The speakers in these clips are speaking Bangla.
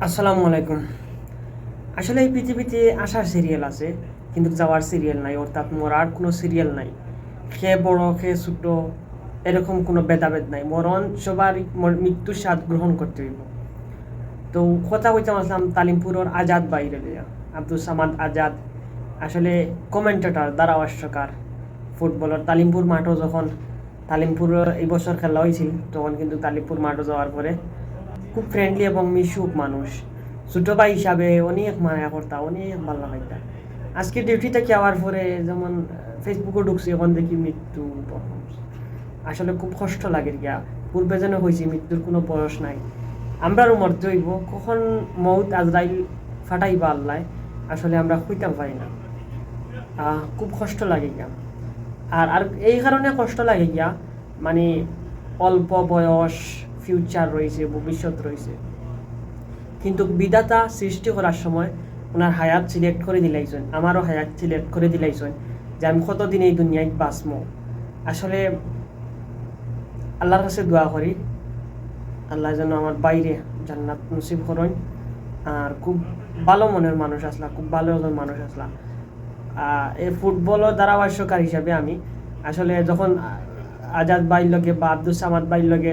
আসসালামু আলাইকুম। আসলে এই পৃথিবীতে আসার সিরিয়াল আছে, কিন্তু যাওয়ার সিরিয়াল নাই, অর্থাৎ মরার কোনো সিরিয়াল নাই। খেয়ে বড় খেয়ে ছোট এরকম কোনো ভেদাভেদ নাই। মরণ সবারই মৃত্যুর স্বাদ গ্রহণ করতে হইব। তো কথা কইতাম আসলাম তালিমপুরের আজাদ বাইরে লইয়া, আব্দুল সামাদ আজাদ। আসলে কমেন্টেটর, ধারাভাষ্যকার, ফুটবলার। তালিমপুর মাঠও যখন তালিমপুর এই বছর খেলা হয়েছিল, তখন কিন্তু তালিমপুর মাঠও যাওয়ার পরে খুব ফ্রেন্ডলি এবং মিশুক মানুষ। ছোটো ভাই হিসাবে অনেক মায়া করতা, অনেক ভালো লাগাইতা। আজকে ডিউটি থেকে যাওয়ার পরে যেমন ফেসবুকে ঢুকছি, এখন দেখি মৃত্যু performance। আসলে খুব কষ্ট লাগে গিয়া। পূর্বে যেন হয়েছে মৃত্যুর কোনো বয়স নাই। আমরাও মরতে হইব, কখন মৌত আজরাইল ফাটাইবা আল্লাহ, আসলে আমরা খুঁজতাম পারি না। খুব কষ্ট লাগে গিয়া। আর আর এই কারণে কষ্ট লাগে গিয়া, মানে অল্প বয়স, ফিউচার রয়েছে, ভবিষ্যৎ রয়েছে, কিন্তু বিধাতা সৃষ্টি করার সময় ওনার হায়াত সিলেক্ট করে দিলাইছেন, আমারও হায়াত সিলেক্ট করে দিলাইছেন যে আমি কতদিন এই দুনিয়ায় বাঁচবো। আসলে আল্লাহর কাছে দোয়া করি, আল্লাহ যেন আমার বাইরে জান্নাত নসিব করেন। আর খুব ভালো মনের মানুষ আসলা, খুব ভালো একজন মানুষ আসলা। এই ফুটবলের ধারাভাষ্যকার হিসাবে আমি আসলে যখন আজাদ বাইর লগে বা আব্দুল সামাদ বাইর লগে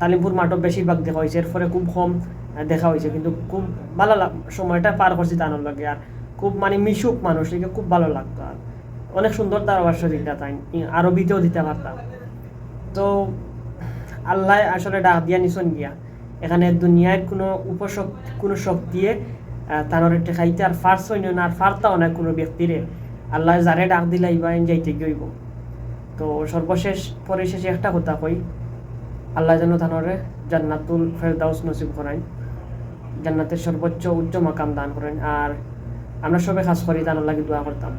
তালিমপুর মাঠও বেশিরভাগ দেখা হয়েছে, এরপরে খুব কম দেখা হয়েছে, কিন্তু খুব ভালো সময়টা পার করছি তানোর লগে। আর খুব মানে মিশুক মানুষ, একে খুব ভালো লাগতো। আর অনেক সুন্দর ধারাভাষ্য দিতে তাই, আরবিতেও দিতে পারতাম। তো আল্লাহ আসলে ডাক দিয়া নিছন গিয়া, এখানে দুনিয়ার কোনো শক্তিয়ে তানোর খাইতে আর ফার্স হইন না, আর ফার্তাও না কোনো ব্যক্তিরে। আল্লাহ যারে ডাক দিলাইবা যাইতে গইব। তো সর্বশেষ পরিশেষে একটা কথা কই, আল্লাহ যেন তানোরে জান্নাতুল ফেরদাউস নসিব করেন, জান্নাতের সর্বোচ্চ উচ্চ মাকাম দান করেন। আর আমরা সবাই খাস করি তানোর লাগে দোয়া করতাম।